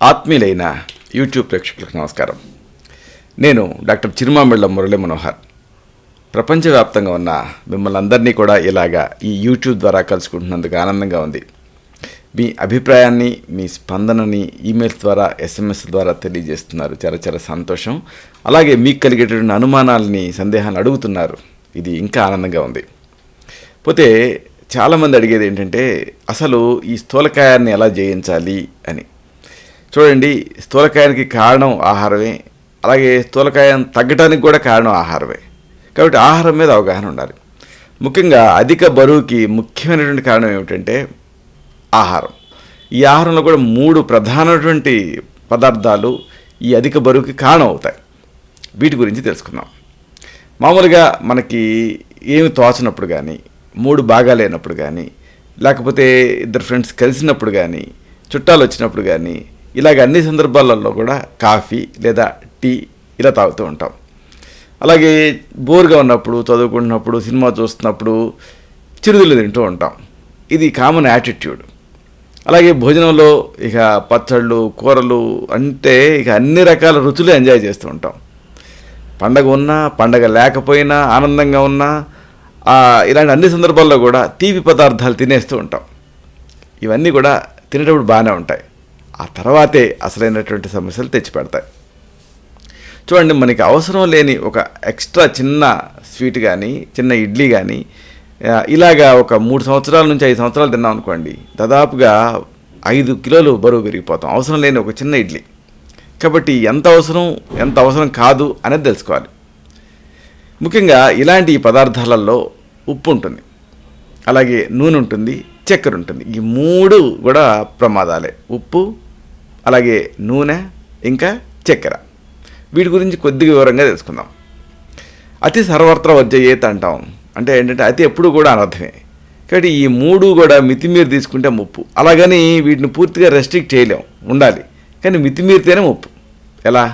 ఆత్మీయులైన YouTube ప్రేక్షకులకు నమస్కారం. నేను డాక్టర్ చిరుమామిళ్ళ మురళి మనోహర్. ప్రపంచవ్యాప్తంగా ఉన్న మిమ్మల్ని అందరినీ కూడా ఇలాగా ఈ యూట్యూబ్ ద్వారా కలుసుకుంటున్నందుకు ఆనందంగా ఉంది. మీ అభిప్రాయాన్ని, మీ స్పందనని ఈమెయిల్స్ ద్వారా, SMS ద్వారా తెలియజేస్తున్నారు. చాలా చాలా సంతోషం. అలాగే మీకు కలిగేటటువంటి అనుమానాలని, సందేహాలను అడుగుతున్నారు. ఇది ఇంకా ఆనందంగా ఉంది. పోతే చాలామంది అడిగేది ఏంటంటే, అసలు ఈ స్థూలకాయాన్ని ఎలా జయించాలి అని. చూడండి, స్థూలకాయానికి కారణం ఆహారమే, అలాగే స్థూలకాయం తగ్గడానికి కూడా కారణం ఆహారమే. కాబట్టి ఆహారం మీద అవగాహన ఉండాలి. ముఖ్యంగా అధిక బరువుకి ముఖ్యమైనటువంటి కారణం ఏమిటంటే ఆహారం. ఈ ఆహారంలో కూడా 3 ప్రధానమైనటువంటి పదార్థాలు ఈ అధిక బరువుకి కారణం అవుతాయి. వీటి గురించి తెలుసుకుందాం. మామూలుగా మనకి ఏమి తోచనప్పుడు కానీ, 3 బాగాలేనప్పుడు కానీ, లేకపోతే ఇద్దరు ఫ్రెండ్స్ కలిసినప్పుడు కానీ, చుట్టాలు వచ్చినప్పుడు కానీ, ఇలాగ అన్ని సందర్భాలలో కూడా కాఫీ లేదా టీ ఇలా తాగుతూ ఉంటాం. అలాగే బోర్గా ఉన్నప్పుడు, చదువుకుంటున్నప్పుడు, సినిమా చూస్తున్నప్పుడు చిరుతిళ్ళు తింటూ ఉంటాం. ఇది కామన్ యాటిట్యూడ్. అలాగే భోజనంలో ఇక పచ్చళ్ళు, కూరలు అంటే ఇక అన్ని రకాల రుచులు ఎంజాయ్ చేస్తూ ఉంటాం. పండగ ఉన్నా, పండగ లేకపోయినా, ఆనందంగా ఉన్నా ఇలాంటి అన్ని సందర్భాల్లో కూడా తీపి పదార్థాలు తినేస్తూ ఉంటాం. ఇవన్నీ కూడా తినేటప్పుడు బాగానే ఉంటాయి. ఆ తర్వాతే అసలైనటువంటి సమస్యలు తెచ్చిపెడతాయి. చూడండి, మనకి అవసరం లేని ఒక ఎక్స్ట్రా చిన్న స్వీట్ కానీ, చిన్న ఇడ్లీ కానీ ఇలాగా ఒక 3 సంవత్సరాల నుంచి 5 సంవత్సరాలు తిన్నాం అనుకోండి, దాదాపుగా 5 కిలోలు బరువు పెరిగిపోతాం. అవసరం లేని ఒక చిన్న ఇడ్లీ. కాబట్టి ఎంత అవసరం కాదు అనేది తెలుసుకోవాలి. ముఖ్యంగా ఇలాంటి పదార్థాలలో ఉప్పు ఉంటుంది, అలాగే నూనె ఉంటుంది, చక్కెర ఉంటుంది. ఈ 3 కూడా ప్రమాదాలే. ఉప్పు, అలాగే నూనె, ఇంకా చక్కెర. వీటి గురించి కొద్దిగా వివరంగా తెలుసుకుందాం. అతి సర్వత్ర వర్జయేత్ అంటాం. అంటే ఏంటంటే అతి ఎప్పుడు కూడా అనర్థమే. కాబట్టి ఈ 3 కూడా మితిమీరి తీసుకుంటే ముప్పు. అలాగని వీటిని పూర్తిగా రెస్ట్రిక్ట్ చేయలేం, ఉండాలి. కానీ మితిమీరితేనే ముప్పు. ఎలా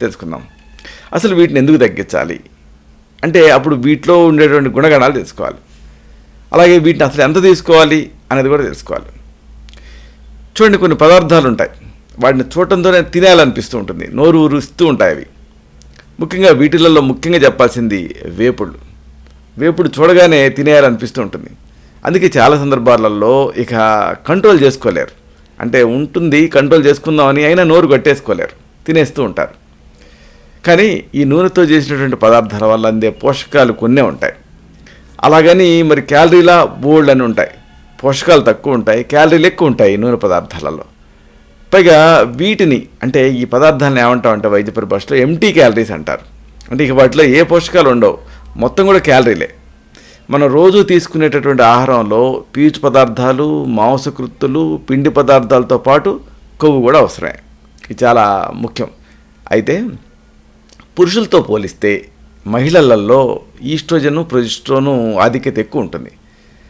తెలుసుకుందాం. అసలు వీటిని ఎందుకు తగ్గించాలి అంటే అప్పుడు వీటిలో ఉండేటువంటి గుణగణాలు తెలుసుకోవాలి. అలాగే వీటిని అసలు ఎంత తీసుకోవాలి అనేది కూడా తెలుసుకోవాలి. చూడండి, కొన్ని పదార్థాలు ఉంటాయి, వాటిని చూడటంతోనే తినేయాలనిపిస్తూ ఉంటుంది, నోరు ఊరుస్తూ ఉంటాయి అవి. ముఖ్యంగా వీటిలలో ముఖ్యంగా చెప్పాల్సింది వేపుడు. వేపుడు చూడగానే తినేయాలనిపిస్తూ ఉంటుంది. అందుకే చాలా సందర్భాలలో ఇక కంట్రోల్ చేసుకోలేరు. అంటే ఉంటుంది, కంట్రోల్ చేసుకుందామని, అయినా నోరు కట్టేసుకోలేరు, తినేస్తూ ఉంటారు. కానీ ఈ నూనెతో చేసినటువంటి పదార్థాల వల్ల అందే పోషకాలు కొన్నే ఉంటాయి. అలాగని మరి క్యాలరీలా బోల్డ్ అని ఉంటాయి. పోషకాలు తక్కువ ఉంటాయి, క్యాలరీలు ఎక్కువ ఉంటాయి నూనె పదార్థాలలో. పైగా వీటిని అంటే ఈ పదార్థాలను ఏమంటామంటే వైద్య పరిభాషలో ఎంటీ క్యాలరీస్ అంటారు. అంటే ఇక వాటిలో ఏ పోషకాలు ఉండవు, మొత్తం కూడా క్యాలరీలే. మనం రోజు తీసుకునేటటువంటి ఆహారంలో పీచు పదార్థాలు, మాంసకృత్తులు, పిండి పదార్థాలతో పాటు కొవ్వు కూడా అవసరమే. ఇది చాలా ముఖ్యం. అయితే పురుషులతో పోలిస్తే మహిళలలో ఈస్ట్రోజను, ప్రొజెస్ట్రోను ఆధిక్యత ఎక్కువ ఉంటుంది.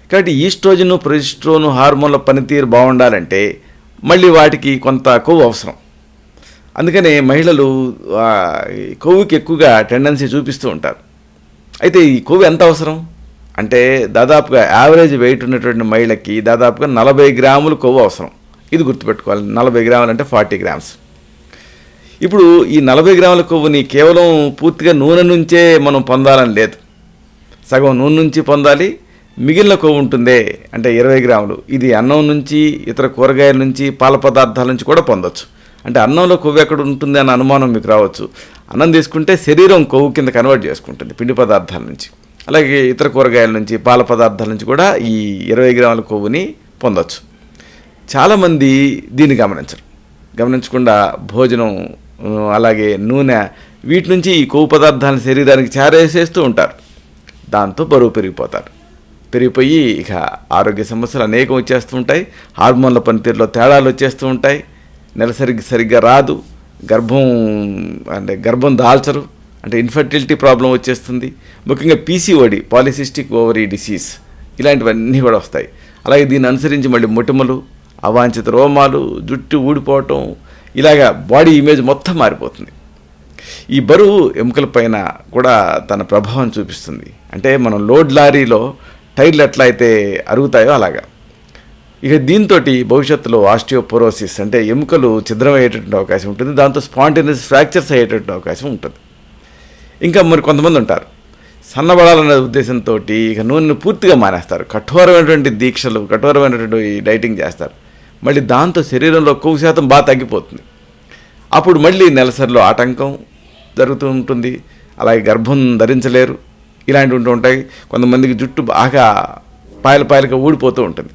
కాబట్టి ఈస్ట్రోజను, ప్రొజెస్ట్రోను హార్మోన్ల పనితీరు బాగుండాలంటే మళ్ళీ వాటికి కొంత కొవ్వు అవసరం. అందుకనే మహిళలు కొవ్వుకి ఎక్కువగా టెండెన్సీ చూపిస్తూ ఉంటారు. అయితే ఈ కొవ్వు ఎంత అవసరం అంటే దాదాపుగా యావరేజ్ వెయిట్ ఉన్నటువంటి మహిళకి దాదాపుగా 40 గ్రాములు కొవ్వు అవసరం. ఇది గుర్తుపెట్టుకోవాలి. 40 గ్రాములు అంటే 40 గ్రామ్స్. ఇప్పుడు ఈ 40 గ్రాముల కొవ్వుని కేవలం పూర్తిగా నూనె నుంచే మనం పొందాలని లేదు. సగం నూనె నుంచి పొందాలి, మిగిలిన కొవ్వు ఉంటుందే అంటే 20 గ్రాములు, ఇది అన్నం నుంచి, ఇతర కూరగాయల నుంచి, పాల పదార్థాల నుంచి కూడా పొందొచ్చు. అంటే అన్నంలో కొవ్వు ఎక్కడ ఉంటుంది అన్న అనుమానం మీకు రావచ్చు. అన్నం తీసుకుంటే శరీరం కొవ్వు కింద కన్వర్ట్ చేసుకుంటుంది పిండి పదార్థాల నుంచి. అలాగే ఇతర కూరగాయల నుంచి, పాల పదార్థాల నుంచి కూడా ఈ 20 గ్రాముల కొవ్వుని పొందొచ్చు. చాలామంది దీన్ని గమనించకుండా భోజనం, అలాగే నూనె, వీటి నుంచి ఈ కొవ్వు పదార్థాలను శరీరానికి చేరేసేస్తూ ఉంటారు. దాంతో బరువు పెరిగిపోయి ఇక ఆరోగ్య సమస్యలు అనేకం వచ్చేస్తూ ఉంటాయి. హార్మోన్ల పనితీరులో తేడాలు వచ్చేస్తూ ఉంటాయి. సరిగ్గా రాదు, గర్భం దాల్చరు, అంటే ఇన్ఫర్టిలిటీ ప్రాబ్లం వచ్చేస్తుంది. ముఖ్యంగా PCOD, పాలిసిస్టిక్ ఓవరీ డిసీజ్, ఇలాంటివన్నీ కూడా వస్తాయి. అలాగే దీన్ని అనుసరించి మళ్ళీ మొటిమలు, అవాంఛిత రోమాలు, జుట్టు ఊడిపోవటం, ఇలాగా బాడీ ఇమేజ్ మొత్తం మారిపోతుంది. ఈ బరువు ఎముకల పైన కూడా తన ప్రభావం చూపిస్తుంది. అంటే మనం లోడ్ లారీలో టైర్లు ఎట్లా అయితే అరుగుతాయో అలాగా ఇక దీంతో భవిష్యత్తులో ఆస్టియోపోరోసిస్ అంటే ఎముకలు ఛిద్రమయ్యేటటువంటి అవకాశం ఉంటుంది. దాంతో స్పాంటేనియస్ ఫ్రాక్చర్స్ అయ్యేటటువంటి అవకాశం ఉంటుంది. ఇంకా మరి కొంతమంది ఉంటారు సన్నబడాలనే ఉద్దేశంతో ఇక నూనెను పూర్తిగా మానేస్తారు, కఠోరమైనటువంటి దీక్షలు, కఠోరమైనటువంటి డైటింగ్ చేస్తారు. మళ్ళీ దాంతో శరీరంలో కొవ్వు శాతం బాగా తగ్గిపోతుంది. అప్పుడు మళ్ళీ నెలసరిలో ఆటంకం జరుగుతూ ఉంటుంది. అలాగే గర్భం ధరించలేరు, ఇలాంటివి ఉంటూ ఉంటాయి. కొంతమందికి జుట్టు బాగా పాయలుగా ఊడిపోతూ ఉంటుంది.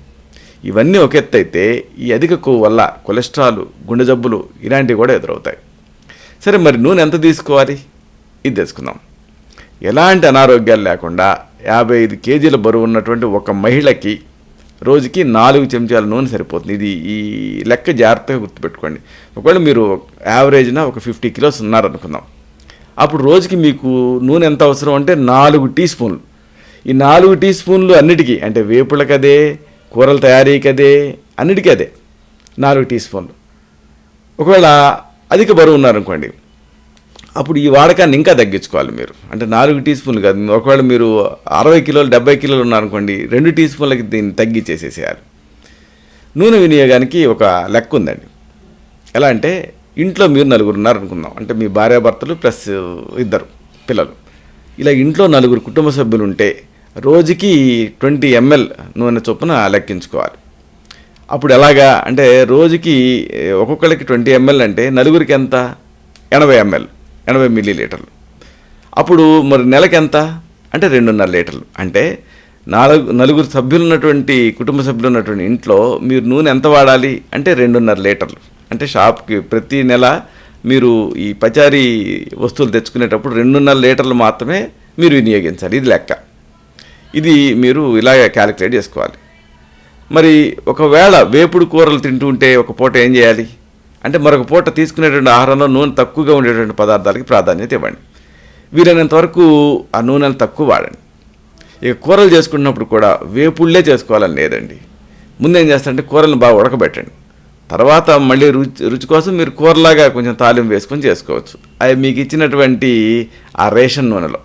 ఇవన్నీ ఒక ఎత్తు అయితే ఈ అధిక కొవ్వు వల్ల కొలెస్ట్రాల్, గుండె జబ్బులు ఇలాంటివి కూడా ఎదురవుతాయి. సరే, మరి నూనె ఎంత తీసుకోవాలి ఇది తెలుసుకుందాం. ఎలాంటి అనారోగ్యాలు లేకుండా 55 కేజీల బరువు ఉన్నటువంటి ఒక మహిళకి రోజుకి 4 చెంచాల నూనె సరిపోతుంది. ఇది ఈ లెక్క జాగ్రత్తగా గుర్తుపెట్టుకోండి. ఒకవేళ మీరు యావరేజ్న ఒక 50 కిలోస్ ఉన్నారనుకుందాం, అప్పుడు రోజుకి మీకు నూనె ఎంత అవసరం అంటే 4 టీ స్పూన్లు. ఈ 4 టీ స్పూన్లు అన్నిటికీ, అంటే వేపుళ్ళకదే, కూరల తయారీకదే, అన్నిటికీ అదే 4 టీ స్పూన్లు. ఒకవేళ అధిక బరువు ఉన్నారనుకోండి, అప్పుడు ఈ వాడకాన్ని ఇంకా తగ్గించుకోవాలి మీరు. అంటే 4 టీ స్పూన్లు కాదు, ఒకవేళ మీరు 60 కిలోలు 70 కిలోలు ఉన్నారనుకోండి, 2 టీ స్పూన్లకి దీన్ని తగ్గించేసేసేయాలి. నూనె వినియోగానికి ఒక లెక్క ఉందండి. ఎలా అంటే ఇంట్లో మీరు 4 ఉన్నారనుకుందాం, అంటే మీ భార్యాభర్తలు ప్లస్ 2 పిల్లలు, ఇలా ఇంట్లో 4 కుటుంబ సభ్యులు ఉంటే రోజుకి 20 ml నూనె చొప్పున లెక్కించుకోవాలి. అప్పుడు ఎలాగా అంటే రోజుకి ఒక్కొక్కరికి 20 ml అంటే నలుగురికి ఎంత, 80 ml, 80 మిల్లీలీటర్లు. అప్పుడు మరి నెలకి ఎంత అంటే 2.5 లీటర్లు. అంటే 4 సభ్యులు ఉన్నటువంటి కుటుంబ సభ్యులు ఉన్నటువంటి ఇంట్లో మీరు నూనె ఎంత వాడాలి అంటే 2.5 లీటర్లు. అంటే షాప్కి ప్రతి నెల మీరు ఈ పచారీ వస్తువులు తెచ్చుకునేటప్పుడు 2.5 లీటర్లు మాత్రమే మీరు వినియోగించాలి. ఇది లెక్క. ఇది మీరు ఇలాగ క్యాలిక్యులేట్ చేసుకోవాలి. మరి ఒకవేళ వేపుడు కూరలు తింటూ ఉంటే ఒక పూట ఏం చేయాలి అంటే మరొక పూట తీసుకునేటువంటి ఆహారంలో నూనె తక్కువగా ఉండేటువంటి పదార్థాలకి ప్రాధాన్యత ఇవ్వండి. వీలైనంత వరకు ఆ నూనెలు తక్కువ వాడండి. ఇక కూరలు చేసుకున్నప్పుడు కూడా వేపుళ్ళే చేసుకోవాలని లేదండి. ముందేం చేస్తారంటే కూరలను బాగా ఉడకబెట్టండి, తర్వాత మళ్ళీ రుచి కోసం మీరు కూరలాగా కొంచెం తాలింపు వేసుకొని చేసుకోవచ్చు. అవి మీకు ఇచ్చినటువంటి ఆ రేషన్ నూనెలో.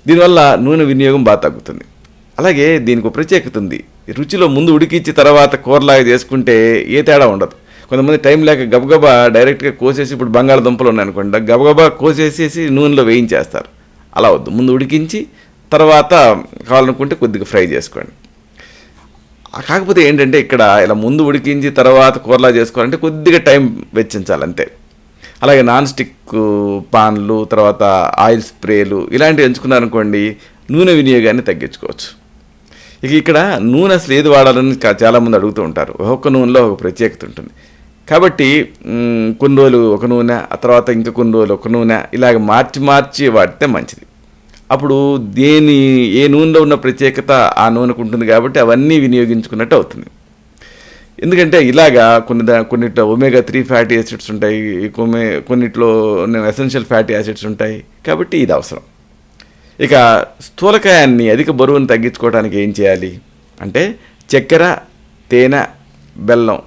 దీనివల్ల నూనె వినియోగం బాగా తగ్గుతుంది. అలాగే దీనికి ఒక ప్రత్యేకత ఉంది. రుచిలో ముందు ఉడికించి తర్వాత కూరలాగా చేసుకుంటే ఏ తేడా ఉండదు. కొంతమంది టైం లేక గబగబా డైరెక్ట్గా కోసేసి, ఇప్పుడు బంగాళదుంపలు ఉన్నాయనుకోండి, గబగబా కోసేసేసి నూనెలో వేయించేస్తారు. అలా వద్దు, ముందు ఉడికించి తర్వాత కావాలనుకుంటే కొద్దిగా ఫ్రై చేసుకోండి. కాకపోతే ఏంటంటే ఇక్కడ ఇలా ముందు ఉడికించి తర్వాత కూరలా చేసుకోవాలంటే కొద్దిగా టైం వెచ్చించాలంతే. అలాగే నాన్ స్టిక్ పాన్లు, తర్వాత ఆయిల్ స్ప్రేలు ఇలాంటివి ఎంచుకున్నారనుకోండి, నూనె వినియోగాన్ని తగ్గించుకోవచ్చు. ఇక ఇక్కడ నూనె అసలు ఏది వాడాలని చాలామంది అడుగుతూ ఉంటారు. ఒక్కొక్క నూనెలో ఒక ప్రత్యేకత ఉంటుంది. కాబట్టి కొన్ని రోజులు ఒక నూనె, ఆ తర్వాత ఇంకా కొన్ని రోజులు ఒక నూనె, ఇలాగ మార్చి వాడితే మంచిది. అప్పుడు ఏ నూనెలో ఉన్న ప్రత్యేకత ఆ నూనెకు ఉంటుంది కాబట్టి అవన్నీ వినియోగించుకున్నట్టు అవుతుంది. ఎందుకంటే ఇలాగా కొన్నిట్లో ఒమేగా 3 ఫ్యాటీ యాసిడ్స్ ఉంటాయి, కొన్నిట్లో ఎసెన్షియల్ ఫ్యాటీ యాసిడ్స్ ఉంటాయి. కాబట్టి ఇది అవసరం. ఇక స్థూలకాయాన్ని, అధిక బరువును తగ్గించుకోవడానికి ఏం చేయాలి అంటే చక్కెర, తేనె, బెల్లం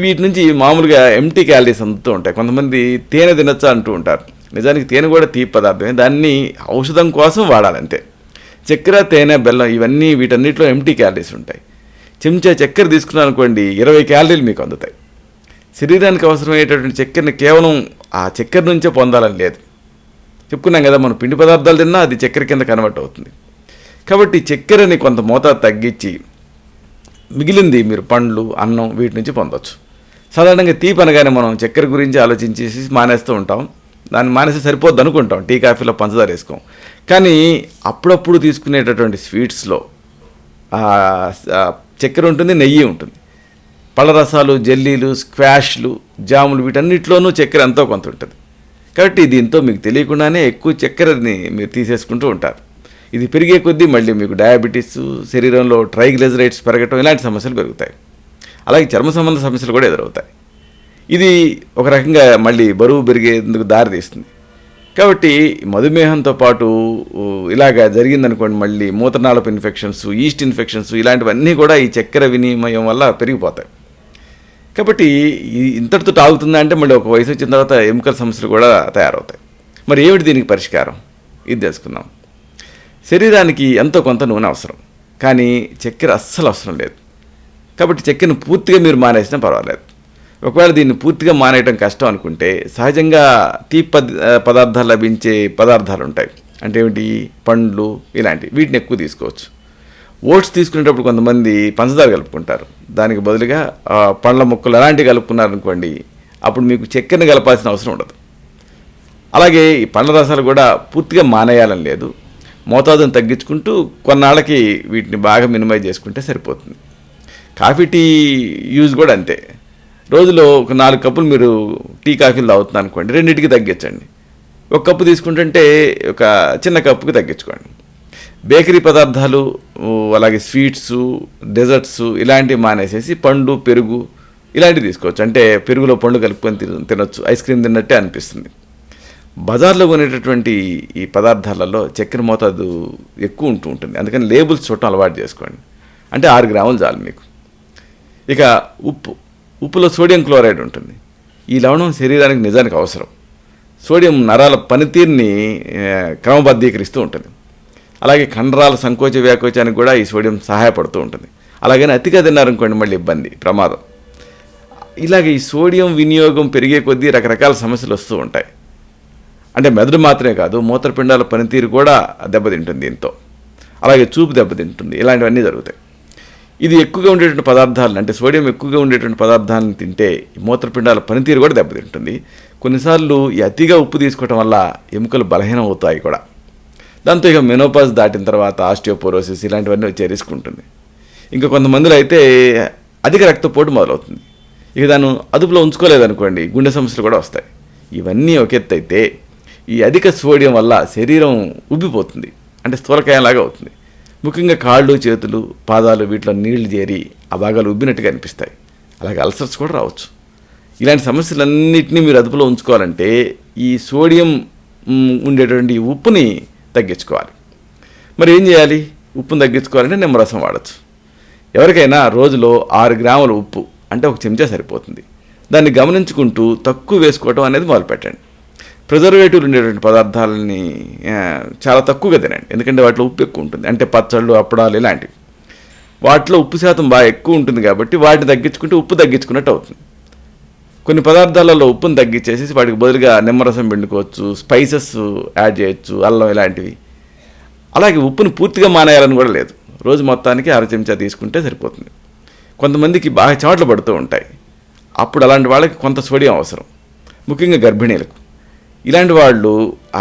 వీటి నుంచి మామూలుగా ఎంటీ క్యాలరీస్ అందుతూ ఉంటాయి. కొంతమంది తేనె తినచ్చా అంటూ ఉంటారు. నిజానికి తేనె కూడా తీపి పదార్థమే, దాన్ని ఔషధం కోసం వాడాలంతే. చక్కెర, తేనె, బెల్లం ఇవన్నీ వీటన్నిటిలో ఎంటీ క్యాలరీస్ ఉంటాయి. చెంచా చక్కెర తీసుకున్నారనుకోండి 20 క్యాలరీలు మీకు అందుతాయి. శరీరానికి అవసరమయ్యేటటువంటి చక్కెరని కేవలం ఆ చక్కెర నుంచే పొందాలని లేదు. చెప్పుకున్నాం కదా, మనం పిండి పదార్థాలు తిన్నా అది చక్కెర కింద కన్వర్ట్ అవుతుంది. కాబట్టి చక్కెరని కొంత మోతాదు తగ్గించి మిగిలింది మీరు పండ్లు, అన్నం వీటి నుంచి పొందవచ్చు. సాధారణంగా తీపి అనగానే మనం చక్కెర గురించి ఆలోచించేసి మానేస్తూ ఉంటాం. దాన్ని మానేసి సరిపోద్ది అనుకుంటాం, టీ కాఫీలో పంచదార వేసుకోం. కానీ అప్పుడప్పుడు తీసుకునేటటువంటి స్వీట్స్లో చక్కెర ఉంటుంది, నెయ్యి ఉంటుంది. పళ్ళ రసాలు, జెల్లీలు, స్క్వాష్లు, జాములు వీటన్నిటిలోనూ చక్కెర ఎంతో కొంత ఉంటుంది. కాబట్టి దీంతో మీకు తెలియకుండానే ఎక్కువ చక్కెరని మీరు తీసేసుకుంటూ ఉంటారు. ఇది పెరిగే కొద్దీ మళ్ళీ మీకు డయాబెటీస్, శరీరంలో ట్రైగ్లిజరైడ్స్ పెరగటం ఇలాంటి సమస్యలు పెరుగుతాయి. అలాగే చర్మ సంబంధ సమస్యలు కూడా ఎదురవుతాయి. ఇది ఒక రకంగా మళ్ళీ బరువు పెరిగేందుకు దారి తీస్తుంది. కాబట్టి మధుమేహంతో పాటు ఇలాగా జరిగిందనుకోండి, మళ్ళీ మూత్రనాళపు ఇన్ఫెక్షన్స్, ఈస్ట్ ఇన్ఫెక్షన్స్ ఇలాంటివన్నీ కూడా ఈ చక్కెర వినిమయం వల్ల పెరిగిపోతాయి. కాబట్టి ఇంతటితో తాగుతుందా అంటే మళ్ళీ ఒక వయసు వచ్చిన తర్వాత ఎముకల సమస్యలు కూడా తయారవుతాయి. మరి ఏమిటి దీనికి పరిష్కారం ఇది తెలుసుకుందాం. శరీరానికి ఎంతో కొంత నూనె అవసరం, కానీ చక్కెర అస్సలు అవసరం లేదు. కాబట్టి చక్కెరను పూర్తిగా మీరు మానేసినా పర్వాలేదు. ఒకవేళ దీన్ని పూర్తిగా మానేయడం కష్టం అనుకుంటే సహజంగా తీపి పదార్థాలు లభించే పదార్థాలు ఉంటాయి. అంటే ఏమిటి, పండ్లు ఇలాంటివి, వీటిని ఎక్కువ తీసుకోవచ్చు. ఓట్స్ తీసుకునేటప్పుడు కొంతమంది పంచదార కలుపుకుంటారు, దానికి బదులుగా పండ్ల ముక్కలు అలాంటివి కలుపుకున్నారనుకోండి, అప్పుడు మీకు చక్కెరని కలపాల్సిన అవసరం ఉండదు. అలాగే ఈ పండ్ల రసాలు కూడా పూర్తిగా మానేయాలని లేదు, మోతాదును తగ్గించుకుంటూ కొన్నాళ్ళకి వీటిని బాగా మినిమైజ్ చేసుకుంటే సరిపోతుంది. కాఫీ టీ యూజ్ కూడా అంతే. రోజులో ఒక 4 కప్పులు మీరు టీ కాఫీలు తాగుతున్నారు అనుకోండి, 2కి తగ్గించండి. ఒక కప్పు తీసుకుంటుంటే ఒక చిన్న కప్పుకి తగ్గించుకోండి. బేకరీ పదార్థాలు, అలాగే స్వీట్స్, డెజర్ట్స్ ఇలాంటివి మానేసేసి పండు, పెరుగు ఇలాంటివి తీసుకోవచ్చు. అంటే పెరుగులో పండు కలుపుకొని తినొచ్చు, ఐస్ క్రీమ్ తిన్నట్టే అనిపిస్తుంది. బజార్లో కొనేటటువంటి ఈ పదార్థాలలో చక్కెర మోతాదు ఎక్కువ ఉంటుంది, అందుకని లేబుల్స్ చూడటం అలవాటు చేసుకోండి. అంటే 6 గ్రాములు చాలు మీకు. ఇక ఉప్పులో సోడియం క్లోరైడ్ ఉంటుంది. ఈ లవణం శరీరానికి నిజానికి అవసరం. సోడియం నరాల పనితీరుని క్రమబద్ధీకరిస్తూ ఉంటుంది. అలాగే కండరాల సంకోచ వ్యాకోచానికి కూడా ఈ సోడియం సహాయపడుతూ ఉంటుంది. అలాగని అతిగా తిన్నారనుకోండి మళ్ళీ ఇబ్బంది, ప్రమాదం. ఇలాగే ఈ సోడియం వినియోగం పెరిగే కొద్దీ రకరకాల సమస్యలు వస్తూ ఉంటాయి. అంటే మెదడు మాత్రమే కాదు, మూత్రపిండాల పనితీరు కూడా దెబ్బతింటుంది దీంతో. అలాగే చూపు దెబ్బతింటుంది, ఇలాంటివన్నీ జరుగుతాయి. ఇది ఎక్కువగా ఉండేటువంటి పదార్థాలను, అంటే సోడియం ఎక్కువగా ఉండేటువంటి పదార్థాలను తింటే మూత్రపిండాల పనితీరు కూడా దెబ్బతింటుంది. కొన్నిసార్లు ఈ అతిగా ఉప్పు తీసుకోవటం వల్ల ఎముకలు బలహీనం అవుతాయి కూడా. దాంతో ఇక మెనోపాజ్ దాటిన తర్వాత ఆస్టియోపోరోసిస్ ఇలాంటివన్నీ వచ్చే రిస్క్ ఉంటుంది. ఇంకా కొంతమందిలో అయితే అధిక రక్తపోటు మొదలవుతుంది. ఇక దాన్ని అదుపులో ఉంచుకోలేదనుకోండి, గుండె సమస్యలు కూడా వస్తాయి. ఇవన్నీ ఒక ఎత్తు అయితే, ఈ అధిక సోడియం వల్ల శరీరం ఉబ్బిపోతుంది, అంటే స్థూలకాయంలాగా అవుతుంది. ముఖ్యంగా కాళ్ళు, చేతులు, పాదాలు వీటిలో నీళ్లు చేరి ఆ భాగాలు ఉబ్బినట్టుగా అనిపిస్తాయి. అలాగే అల్సర్స్ కూడా రావచ్చు. ఇలాంటి సమస్యలన్నింటినీ మీరు అదుపులో ఉంచుకోవాలంటే ఈ సోడియం ఉండేటువంటి ఉప్పుని తగ్గించుకోవాలి. మరి ఏం చేయాలి? ఉప్పును తగ్గించుకోవాలంటే నిమ్మరసం వాడచ్చు. ఎవరికైనా రోజులో 6 గ్రాముల ఉప్పు, అంటే 1 చెంచా సరిపోతుంది. దాన్ని గమనించుకుంటూ తక్కువ వేసుకోవడం అనేది మొదలుపెట్టండి. ప్రిజర్వేటివ్లు ఉండేటువంటి పదార్థాలని చాలా తక్కువగా తినండి, ఎందుకంటే వాటిలో ఉప్పు ఎక్కువ ఉంటుంది. అంటే పచ్చళ్ళు, అప్పడాలు ఇలాంటివి, వాటిలో ఉప్పు శాతం బాగా ఎక్కువ ఉంటుంది కాబట్టి వాటిని తగ్గించుకుంటే ఉప్పు తగ్గించుకున్నట్టు అవుతుంది. కొన్ని పదార్థాలలో ఉప్పును తగ్గించేసి వాటికి బదులుగా నిమ్మరసం పిండుకోవచ్చు, స్పైసెస్ యాడ్ చేయొచ్చు, అల్లం ఇలాంటివి. అలాగే ఉప్పును పూర్తిగా మానేయాలని కూడా లేదు, రోజు మొత్తానికి 1/2 చెంచా తీసుకుంటే సరిపోతుంది. కొంతమందికి బాగా చెమటలు పడుతూ ఉంటాయి, అప్పుడు అలాంటి వాళ్ళకి కొంత సోడియం అవసరం, ముఖ్యంగా గర్భిణీలకు. ఇలాంటి వాళ్ళు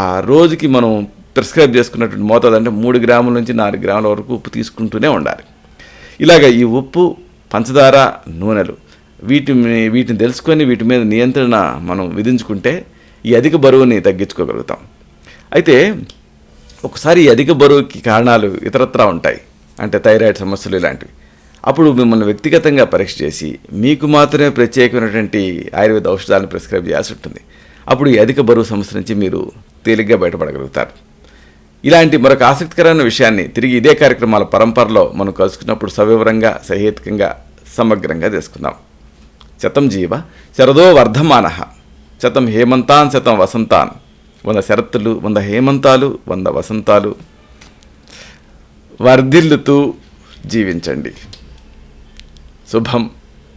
ఆ రోజుకి మనం ప్రిస్క్రైబ్ చేసుకున్నటువంటి మోతాదు, అంటే 3 గ్రాముల నుంచి 4 గ్రాముల వరకు ఉప్పు తీసుకుంటూనే ఉండాలి. ఇలాగ ఈ ఉప్పు, పంచదార, నూనెలు వీటిని తెలుసుకొని వీటి మీద నియంత్రణ మనం విధించుకుంటే ఈ అధిక బరువుని తగ్గించుకోగలుగుతాం. అయితే ఒకసారి ఈ అధిక బరువుకి కారణాలు ఇతరత్రా ఉంటాయి, అంటే థైరాయిడ్ సమస్యలు ఇలాంటివి. అప్పుడు మిమ్మల్ని వ్యక్తిగతంగా పరీక్ష చేసి మీకు మాత్రమే ప్రత్యేకమైనటువంటి ఆయుర్వేద ఔషధాలను ప్రిస్క్రైబ్ చేయాల్సి ఉంటుంది. అప్పుడు ఈ అధిక బరువు సమస్య నుంచి మీరు తేలిగ్గా బయటపడగలుగుతారు. ఇలాంటి మరొక ఆసక్తికరమైన విషయాన్ని తిరిగి ఇదే కార్యక్రమాల పరంపరలో మనం కలుసుకున్నప్పుడు సవివరంగా, సహేతుకంగా, సమగ్రంగా తెలుసుకుందాం. శతం జీవ శరదో వర్ధమానః, శతం హేమంతాన్ శతం వసంతాన్. 100 శరత్తులు, 100 హేమంతాలు, 100 వసంతాలు వర్ధిల్లుతూ జీవించండి. శుభం.